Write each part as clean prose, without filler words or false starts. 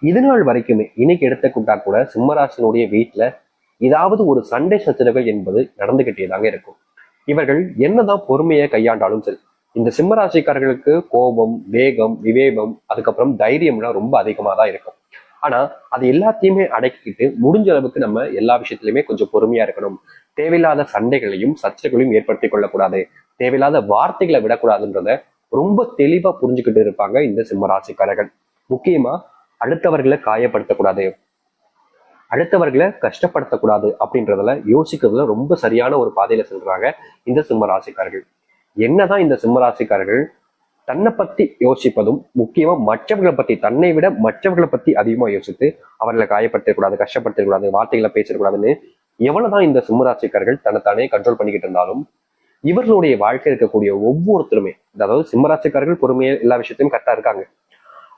இது நாள் வரைக்குமே இன்னைக்கு எடுத்துக்கிட்டா கூட சிம்மராசினுடைய வீட்டுல ஏதாவது ஒரு சண்டை சச்சரவுகள் என்பது நடந்துகிட்டே தாங்க இருக்கும். இவர்கள் என்னதான் பொறுமையை கையாண்டாலும் சரி, இந்த சிம்மராசிக்காரர்களுக்கு கோபம், வேகம், விவேகம், அதுக்கப்புறம் தைரியம்லாம் ரொம்ப அதிகமா தான் இருக்கும். ஆனா அது எல்லாத்தையுமே அடக்கிக்கிட்டு முடிஞ்ச அளவுக்கு நம்ம எல்லா விஷயத்திலுமே கொஞ்சம் பொறுமையா இருக்கணும். தேவையில்லாத சண்டைகளையும் சர்ச்சைகளையும் ஏற்படுத்திக் கொள்ளக்கூடாது. தேவையில்லாத வார்த்தைகளை விடக்கூடாதுன்றத ரொம்ப தெளிவா புரிஞ்சுக்கிட்டு இருப்பாங்க இந்த சிம்மராசிக்காரர்கள். முக்கியமா அடுத்தவர்களை காயப்படுத்தக்கூடாது, அடுத்தவர்களை கஷ்டப்படுத்தக்கூடாது அப்படின்றதுல யோசிக்கிறதுல ரொம்ப சரியான ஒரு பாதையில செல்றாங்க இந்த சிம்மராசிக்காரர்கள். என்னதான் இந்த சிம்மராசிக்காரர்கள் தன்னை பத்தி யோசிப்பதும் முக்கியமா மற்றவர்களை பத்தி, தன்னை விட மற்றவர்களை பத்தி அதிகமா யோசித்து அவர்களை காயப்படுத்தக்கூடாது, கஷ்டப்படுத்தக்கூடாது, வார்த்தைகளை பேசக்கூடாதுன்னு எவ்வளவுதான் இந்த சிம்மராசிக்காரர்கள் தன்னைத்தானே கண்ட்ரோல் பண்ணிக்கிட்டு இருந்தாலும் இவர்களுடைய வாழ்க்கை இருக்கக்கூடிய ஒவ்வொருத்தருமே, அதாவது சிம்மராசிக்காரர்கள் பொறுமையா எல்லா விஷயத்தையும் கரெக்டா இருக்காங்க.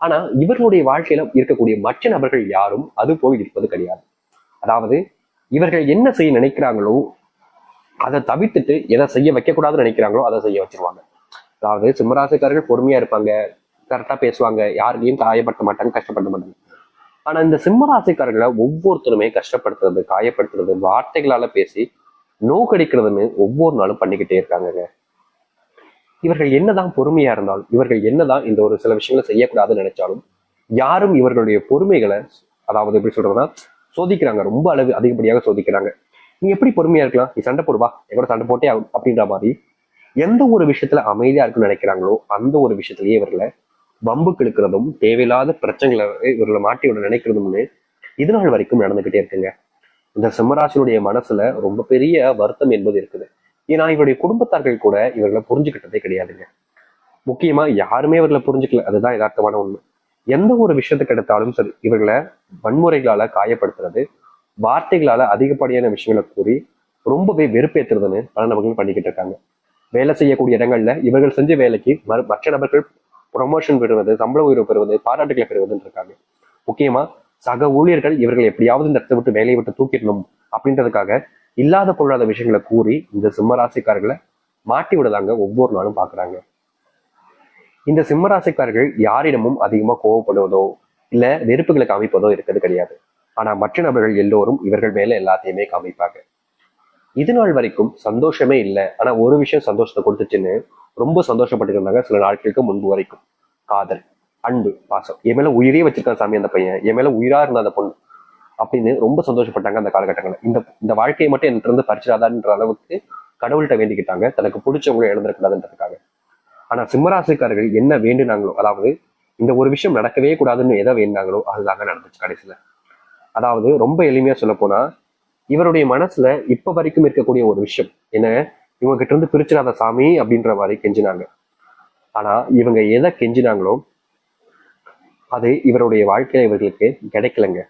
ஆனா இவர்களுடைய வாழ்க்கையில இருக்கக்கூடிய மற்ற நபர்கள் யாரும் அது போல் இருப்பது கிடையாது. அதாவது இவர்கள் என்ன செய்ய நினைக்கிறாங்களோ அதை தவிர்த்துட்டு எதை செய்ய வைக்கக்கூடாதுன்னு நினைக்கிறாங்களோ அதை செய்ய வச்சிருவாங்க. அதாவது சிம்மராசிக்காரர்கள் பொறுமையா இருப்பாங்க, கரெக்டா பேசுவாங்க, யாருக்கையும் காயப்படுத்த மாட்டாங்க, கஷ்டப்படுத்த மாட்டாங்க. ஆனா இந்த சிம்மராசிக்காரர்களை ஒவ்வொருத்தருமே கஷ்டப்படுத்துறது, காயப்படுத்துறது, வார்த்தைகளால பேசி நோக்கடிக்கிறதுன்னு ஒவ்வொரு நாளும் பண்ணிக்கிட்டே இருக்காங்க. இவர்கள் என்னதான் பொறுமையா இருந்தாலும், இவர்கள் என்னதான் இந்த ஒரு சில விஷயங்களை செய்யக்கூடாதுன்னு நினைச்சாலும் யாரும் இவர்களுடைய பொறுமைகளை, அதாவது எப்படி சொல்றதுன்னா, சோதிக்கிறாங்க, ரொம்ப அளவு அதிகப்படியாக சோதிக்கிறாங்க. நீ எப்படி பொறுமையா இருக்கலாம், நீ சண்டை போடுவா, எவ்வளவு சண்டை போட்டே ஆகும் அப்படின்ற மாதிரி எந்த ஒரு விஷயத்துல அமைதியா இருக்குன்னு நினைக்கிறாங்களோ அந்த ஒரு விஷயத்திலேயே இவர்களை வம்புக்கு இழுக்கிறதும் தேவையில்லாத பிரச்சனைகளை இவர்களை மாட்டி விட நினைக்கிறதும்னு இது நாள் வரைக்கும் நடந்துகிட்டே இருக்குங்க. இந்த சிம்மராசினுடைய மனசுல ரொம்ப பெரிய வருத்தம் என்பது இருக்குது. ஏன்னா இவருடைய குடும்பத்தார்கள் கூட இவர்களை புரிஞ்சுக்கிட்டதே கிடையாதுங்க. முக்கியமா யாருமே இவர்களை புரிஞ்சுக்கல, அதுதான் யதார்த்தமான உண்மை. எந்த ஒரு விஷயத்துக்கு எடுத்தாலும் சரி இவர்களை வன்முறைகளால காயப்படுத்துறது, வார்த்தைகளால அதிகப்படியான விஷயங்களை கூறி ரொம்பவே வெறுப்பேற்றுறதுன்னு பல நபர்கள் பண்ணிக்கிட்டு இருக்காங்க. வேலை செய்யக்கூடிய இடங்கள்ல இவர்கள் செஞ்ச வேலைக்கு மற்ற நபர்கள் ப்ரொமோஷன் பெறுவது, சம்பள உயர்வு பெறுவது, பாராட்டுகளை பெறுவதுன்னு இருக்காங்க. முக்கியமா சக ஊழியர்கள் இவர்கள் எப்படியாவது இந்த இடத்தை விட்டு வேலையை விட்டு தூக்கிடணும் அப்படின்றதுக்காக இல்லாத பொருளாத விஷயங்களை கூறி இந்த சிம்மராசிக்காரர்களை மாட்டி விடுதாங்க ஒவ்வொரு நாளும் பாக்குறாங்க. இந்த சிம்மராசிக்காரர்கள் யாரிடமும் அதிகமா கோவப்படுவதோ இல்ல வெறுப்புகளை காமிப்பதோ இருக்கிறது கிடையாது. ஆனா மற்ற நபர்கள் எல்லோரும் இவர்கள் மேல எல்லாத்தையுமே காமிப்பாங்க. இது நாள் வரைக்கும் சந்தோஷமே இல்லை, ஆனா ஒரு விஷயம் சந்தோஷத்தை கொடுத்துச்சுன்னு ரொம்ப சந்தோஷப்பட்டு இருந்தாங்க சில நாட்களுக்கு முன்பு வரைக்கும். காதல், அன்பு, பாசம், என் மேல உயிரே வச்சிருக்கான் சாமி அந்த பையன், என் மேல உயிரா இருந்த அந்த பொண்ணு அப்படின்னு ரொம்ப சந்தோஷப்பட்டாங்க அந்த காலகட்டங்களில். இந்த இந்த வாழ்க்கையை மட்டும் என்கிட்ட இருந்து பறிச்சிடாதான்ற அளவுக்கு கடவுள்கிட்ட வேண்டிக்கிட்டாங்க, தனக்கு பிடிச்சவங்களை இழந்துடக்கூடாதுன்றதுக்காக. ஆனா சிம்மராசிக்காரர்கள் என்ன வேண்டுனாங்களோ, அதாவது இந்த ஒரு விஷயம் நடக்கவே கூடாதுன்னு எதை வேண்டாங்களோ அதுதாங்க நடந்துச்சு கடைசியில. அதாவது ரொம்ப எளிமையா சொல்ல போனா இவருடைய மனசுல இப்ப வரைக்கும் இருக்கக்கூடிய ஒரு விஷயம் என்ன, இவங்க கிட்ட இருந்து பிரிச்சிடாத சாமி அப்படின்ற மாதிரி கெஞ்சினாங்க. ஆனா இவங்க எதை கெஞ்சினாங்களோ அது இவருடைய வாழ்க்கையில இவர்களுக்கு கிடைக்கலங்க.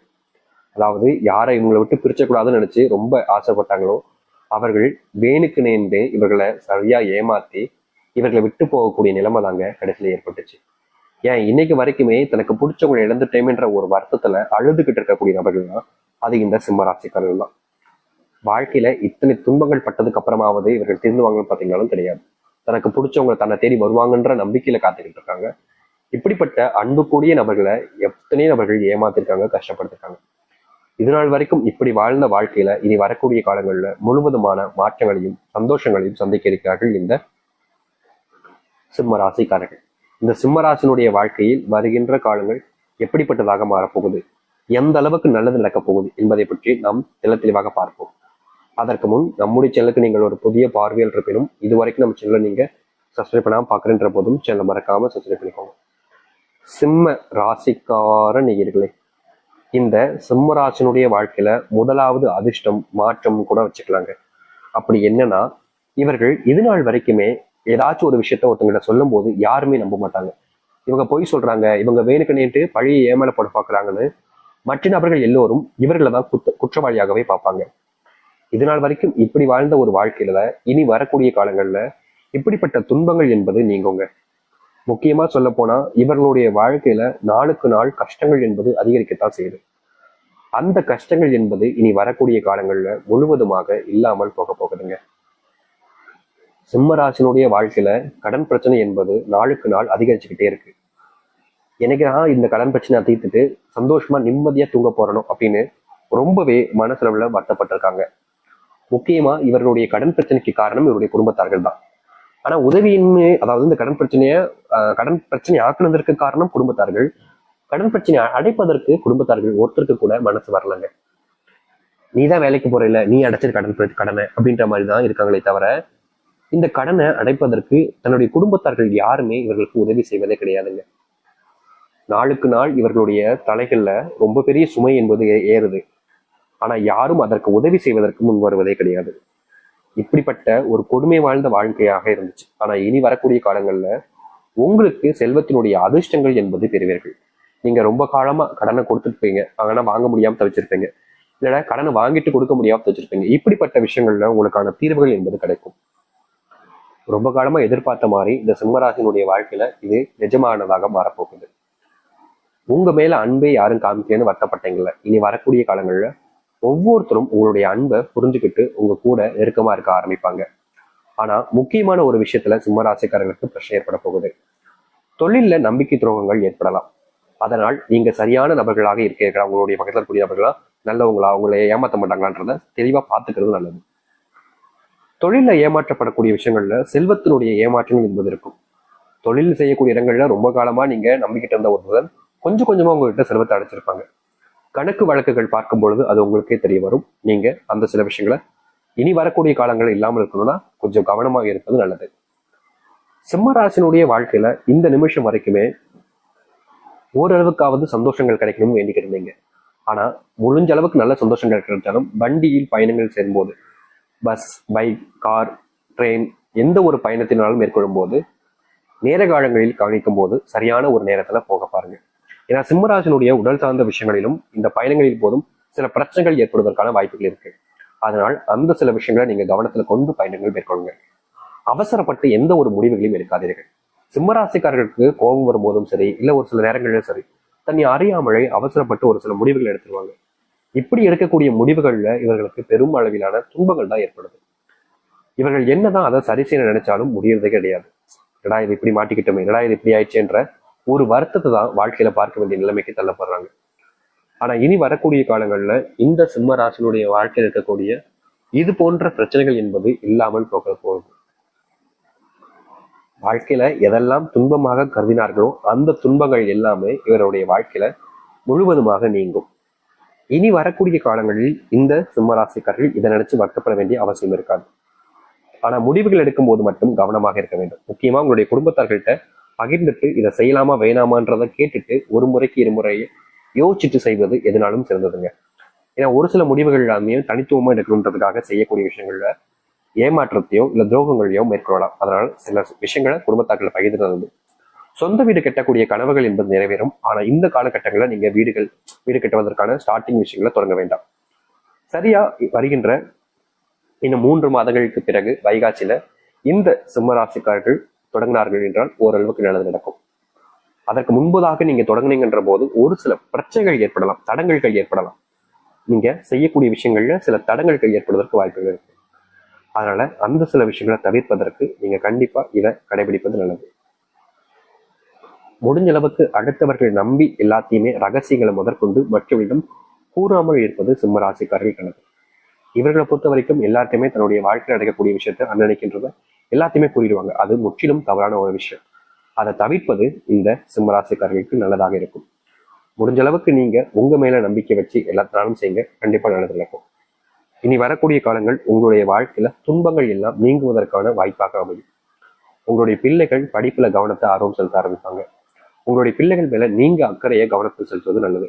அதாவது யாரை இவங்களை விட்டு பிரிச்சக்கூடாதுன்னு நினைச்சு ரொம்ப ஆசைப்பட்டாங்களோ அவர்கள் வேணுக்கு நேர்ந்து இவர்களை சரியா ஏமாத்தி இவர்களை விட்டு போகக்கூடிய நிலைமை தாங்க கடைசியில ஏற்பட்டுச்சு. ஏன் இன்னைக்கு வரைக்குமே தனக்கு பிடிச்சவங்களை இழந்துட்டேன்ற ஒரு வருத்தத்துல அழுதுகிட்டு இருக்கக்கூடிய நபர்கள் தான் அது இந்த சிம்மராசிக்காரர்கள் தான். வாழ்க்கையில இத்தனை துன்பங்கள் பட்டதுக்கு அப்புறமாவது இவர்கள் திருந்துவாங்கன்னு பாத்தீங்கன்னாலும் கிடையாது. தனக்கு பிடிச்சவங்க தன்னை தேடி வருவாங்கன்ற நம்பிக்கையில காத்துக்கிட்டு இருக்காங்க. இப்படிப்பட்ட அன்பு கூடிய நபர்களை எத்தனையோ நபர்கள் ஏமாத்திருக்காங்க, கஷ்டப்பட்டிருக்காங்க. இது நாள் வரைக்கும் இப்படி வாழ்ந்த வாழ்க்கையில இனி வரக்கூடிய காலங்கள்ல முழுவதுமான மாற்றங்களையும் சந்தோஷங்களையும் சந்திக்க இருக்கிறார்கள் இந்த சிம்ம ராசிக்காரர்கள். இந்த சிம்ம ராசினுடைய வாழ்க்கையில் வருகின்ற காலங்கள் எப்படிப்பட்டதாக மாறப்போகுது, எந்த அளவுக்கு நல்லது நடக்கப் போகுது என்பதை பற்றி நாம் தெளிவாக பார்ப்போம். அதற்கு முன் நம்முடைய சேனலுக்கு நீங்கள் ஒரு புதிய பார்வையில் இருப்பினும் இதுவரைக்கும் நம்ம சேனலை நீங்க சப்ஸ்கிரைப் பண்ணாம பாக்குறன்ற போதும் சேனலை மறக்காம சப்ஸ்கிரைப் பண்ணிக்கோங்க. சிம்ம ராசிக்கார நேயர்களே, இந்த சிம்ம ராசினுடைய வாழ்க்கையில முதலாவது அதிர்ஷ்டம் மாற்றம் கூட வச்சுக்கலாங்க. அப்படி என்னன்னா, இவர்கள் இது நாள் வரைக்குமே ஏதாச்சும் ஒரு விஷயத்த ஒருத்தவங்கிட்ட சொல்லும் போது யாருமே நம்ப மாட்டாங்க. இவங்க பொய் சொல்றாங்க, இவங்க வேணுக்குனேட்டு பழியை ஏமேல போட பாக்குறாங்கன்னு மற்ற நபர்கள் எல்லோரும் இவர்களை தான் குற்றவாளியாகவே பார்ப்பாங்க. இது நாள் வரைக்கும் இப்படி வாழ்ந்த ஒரு வாழ்க்கையில இனி வரக்கூடிய காலங்கள்ல இப்படிப்பட்ட துன்பங்கள் என்பது நீங்குங்க. முக்கியமா சொல்ல போனா இவர்களுடைய வாழ்க்கையில நாளுக்கு நாள் கஷ்டங்கள் என்பது அதிகரிக்கத்தான் செய்யுது. அந்த கஷ்டங்கள் என்பது இனி வரக்கூடிய காலங்கள்ல முழுவதுமாக இல்லாமல் போக போகுதுங்க. சிம்மராசினுடைய வாழ்க்கையில கடன் பிரச்சனை என்பது நாளுக்கு நாள் அதிகரிச்சுக்கிட்டே இருக்கு. எனக்கு தான் இந்த கடன் பிரச்சனை தீர்த்துட்டு சந்தோஷமா நிம்மதியா தூங்க போறணும் அப்படின்னு ரொம்பவே மனசளவுல வருத்தப்பட்டிருக்காங்க. முக்கியமா இவர்களுடைய கடன் பிரச்சனைக்கு காரணம் இவருடைய குடும்பத்தார்கள் தான். ஆனா உதவியின்மை, அதாவது இந்த கடன் பிரச்சனை ஆக்குனதற்கு காரணம் குடும்பத்தார்கள். கடன் பிரச்சனை அடைப்பதற்கு குடும்பத்தார்கள் ஒருத்தருக்கு கூட மனசு வரலங்க. நீதான் வேலைக்கு போற இல்ல, நீ அடைச்சது கடனை அப்படின்ற மாதிரிதான் இருக்காங்களே தவிர இந்த கடனை அடைப்பதற்கு தன்னுடைய குடும்பத்தார்கள் யாருமே இவர்களுக்கு உதவி செய்வதே கிடையாதுங்க. நாளுக்கு நாள் இவர்களுடைய தலைகள்ல ரொம்ப பெரிய சுமை என்பது ஏறுது. ஆனா யாரும் அதற்கு உதவி செய்வதற்கு முன் வருவதே கிடையாது. இப்படிப்பட்ட ஒரு கொடுமை வாழ்ந்த வாழ்க்கையாக இருந்துச்சு. ஆனா இனி வரக்கூடிய காலங்கள்ல உங்களுக்கு செல்வத்தினுடைய அதிர்ஷ்டங்கள் என்பது பெறுவீர்கள். நீங்க ரொம்ப காலமா கடனை கொடுத்துருப்பீங்க, ஆனா வாங்க முடியாம தவிச்சிருப்பீங்க, இல்லைன்னா கடனை வாங்கிட்டு கொடுக்க முடியாம தவிச்சிருப்பீங்க. இப்படிப்பட்ட விஷயங்கள்ல உங்களுக்கான தீர்வுகள் என்பது கிடைக்கும். ரொம்ப காலமா எதிர்பார்த்த மாதிரி இந்த சிம்மராசினுடைய வாழ்க்கையில இது நிஜமானதாக மாறப்போகுது. உங்க மேல அன்பை யாரும் காமிக்கலன்னு வருத்தப்பட்டீங்கல்ல, இனி வரக்கூடிய காலங்கள்ல ஒவ்வொருத்தரும் உங்களுடைய அன்பை புரிஞ்சுக்கிட்டு உங்க கூட நெருக்கமா இருக்க ஆரம்பிப்பாங்க. ஆனா முக்கியமான ஒரு விஷயத்துல சிம்மராசிக்காரர்களுக்கு பிரச்சனை ஏற்பட போகுது. தொழில்ல நம்பிக்கை துரோகங்கள் ஏற்படலாம். அதனால் நீங்க சரியான நபர்களாக இருக்கிறீர்களா, உங்களுடைய பக்கத்துல கூடிய நபர்களா நல்லவங்களா, உங்களை ஏமாற்ற மாட்டாங்களான்றத தெளிவா பார்த்துக்கிறது நல்லது. தொழில ஏமாற்றப்படக்கூடிய விஷயங்கள்ல செல்வத்தினுடைய ஏமாற்றம் என்பது இருக்கும். தொழில் செய்யக்கூடிய இடங்கள்ல ரொம்ப காலமா நீங்க நம்பிக்கிட்டு இருந்த ஒருவர் கொஞ்சம் கொஞ்சமா உங்ககிட்ட செல்வத்தை அடைச்சிருப்பாங்க. கணக்கு வழக்குகள் பார்க்கும் பொழுது அது உங்களுக்கே தெரிய வரும். நீங்க அந்த சில விஷயங்களை இனி வரக்கூடிய காலங்கள் இல்லாமல் இருக்கணும்னா கொஞ்சம் கவனமாக இருப்பது நல்லது. சிம்மராசினுடைய வாழ்க்கையில இந்த நிமிஷம் வரைக்குமே ஓரளவுக்காவது சந்தோஷங்கள் கிடைக்கணும்னு வேண்டிக்கிட்டு இருந்தீங்க. ஆனா முடிஞ்ச அளவுக்கு நல்ல சந்தோஷங்கள் கிடைச்சாலும் வண்டியில் பயணங்கள் சேரும்போது, பஸ், பைக், கார், ட்ரெயின் எந்த ஒரு பயணத்தினாலும் மேற்கொள்ளும் போது நேர காலங்களில் கவனிக்கும் போது சரியான ஒரு நேரத்துல போக பாருங்க. ஏன்னா சிம்மராசினுடைய உடல் சார்ந்த விஷயங்களிலும் இந்த பயணங்களில் போதும் சில பிரச்சனைகள் ஏற்படுவதற்கான வாய்ப்புகள் இருக்கு. அதனால் அந்த சில விஷயங்களை நீங்க கவனத்துல கொண்டு பயணங்கள் மேற்கொள்ளுங்க. அவசரப்பட்டு எந்த ஒரு முடிவுகளையும் எடுக்காதீர்கள். சிம்மராசிக்காரர்களுக்கு கோபம் வரும்போதும் சரி, இல்ல ஒரு சில நேரங்களிலும் சரி, தன்னை அறியாமலே அவசரப்பட்டு ஒரு சில முடிவுகள் எடுத்துருவாங்க. இப்படி எடுக்கக்கூடிய முடிவுகள்ல இவர்களுக்கு பெரும் அளவிலான துன்பங்கள் தான் ஏற்படுது. இவர்கள் என்னதான் அதை சரி செய்ய நினைச்சாலும் முடியறதே கிடையாது. என்னடா இது இப்படி மாட்டிக்கிட்டோமே, என்னடா இது இப்படி ஆயிடுச்சுன்ற ஒரு வருத்தத்தை தான் வாழ்க்கையில பார்க்க வேண்டிய நிலைமைக்கு தள்ளப்படுறாங்க. ஆனா இனி வரக்கூடிய காலங்கள்ல இந்த சிம்ம ராசினுடைய வாழ்க்கையில் இருக்கக்கூடிய இது போன்ற பிரச்சனைகள் என்பது இல்லாமல் போக போகுது. வாழ்க்கையில எதெல்லாம் துன்பமாக கருதினார்களோ அந்த துன்பங்கள் எல்லாமே இவருடைய வாழ்க்கையில முழுவதுமாக நீங்கும். இனி வரக்கூடிய காலங்களில் இந்த சிம்மராசிக்காரர்கள் இதை நினைச்சு வருத்தப்பட வேண்டிய அவசியம் இருக்காது. ஆனா முடிவுகள் எடுக்கும் போது மட்டும் கவனமாக இருக்க வேண்டும். முக்கியமா உங்களுடைய குடும்பத்தார்கள்ட்ட பகிர்ந்துட்டு இதை செய்யலாமா வேணாமான்றதை கேட்டுட்டு ஒரு முறைக்கு இருமுறையை யோசிச்சுட்டு செய்வது எதுனாலும் சிறந்ததுங்க. ஏன்னா ஒரு சில முடிவுகள் எல்லாமே தனித்துவமா எடுக்கணுன்றதுக்காக செய்யக்கூடிய விஷயங்கள்ல ஏமாற்றத்தையோ இல்ல துரோகங்களையோ மேற்கொள்ளலாம். அதனால சில விஷயங்களை குடும்பத்தாக்களை பகிர்ந்து சொந்த வீடு கட்டக்கூடிய கனவுகள் என்பது நிறைவேறும். ஆனா இந்த காலகட்டங்களில் நீங்க வீடு கட்டுவதற்கான ஸ்டார்டிங் விஷயங்களை தொடங்க வேண்டாம். சரியா வருகின்ற இன்னும் 3 மாதங்களுக்கு பிறகு வைகாசியில இந்த சிம்மராசிக்காரர்கள் தொடங்கினார்கள் என்றால் ஓரளவுக்கு நல்லது நடக்கும். அதற்கு முன்பதாக நீங்க தொடங்குனீங்கன்ற போது ஒரு சில பிரச்சனைகள் ஏற்படலாம், தடங்கல்கள் ஏற்படலாம். நீங்க செய்யக்கூடிய விஷயங்கள்ல சில தடங்கல்கள் ஏற்படுவதற்கு வாய்ப்புகள் இருக்கு. அதனால அந்த சில விஷயங்களை தவிர்ப்பதற்கு நீங்க கண்டிப்பா இதை கடைபிடிப்பது நல்லது. முடிஞ்ச அளவுக்கு அடுத்தவர்கள் நம்பி எல்லாத்தையுமே ரகசியங்களை முதற்கொண்டு மற்றவர்களிடம் கூறாமல் இருப்பது சிம்மராசிக்காரர்கள் கணக்கு. இவர்களை பொறுத்த வரைக்கும் எல்லாத்தையுமே தன்னுடைய வாழ்க்கையில் நடக்கக்கூடிய விஷயத்த அன்னன்னைக்குன்றத எல்லாத்தையுமே கூறிடுவாங்க. அது முற்றிலும் தவறான ஒரு விஷயம். அதை தவிர்ப்பது இந்த சிம்மராசிக்காரர்களுக்கு நல்லதாக இருக்கும். முடிஞ்ச அளவுக்கு நீங்க உங்க மேல நம்பிக்கை வச்சு எல்லாத்தினாலும் செய்யுங்க, கண்டிப்பா நல்லது நடக்கும். இனி வரக்கூடிய காலங்கள் உங்களுடைய வாழ்க்கையில துன்பங்கள் எல்லாம் நீங்குவதற்கான வாய்ப்பாக அமையும். உங்களுடைய பிள்ளைகள் படிப்புல கவனத்தை ஆர்வம் செலுத்த ஆரம்பிப்பாங்க. உங்களுடைய பிள்ளைகள் மேல நீங்க அக்கறையை கவனத்தை செலுத்துவது நல்லது.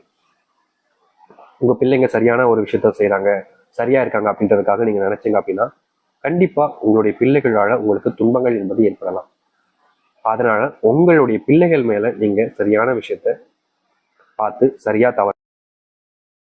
உங்க பிள்ளைங்க சரியான ஒரு விஷயத்த செய்யறாங்க, சரியா இருக்காங்க அப்படின்றதுக்காக நீங்க நினைச்சீங்க அப்படின்னா கண்டிப்பா உங்களுடைய பிள்ளைகளால உங்களுக்கு துன்பங்கள் என்பது ஏற்படலாம். அதனால உங்களுடைய பிள்ளைகள் மேல நீங்க சரியான விஷயத்த பார்த்து சரியா தவறு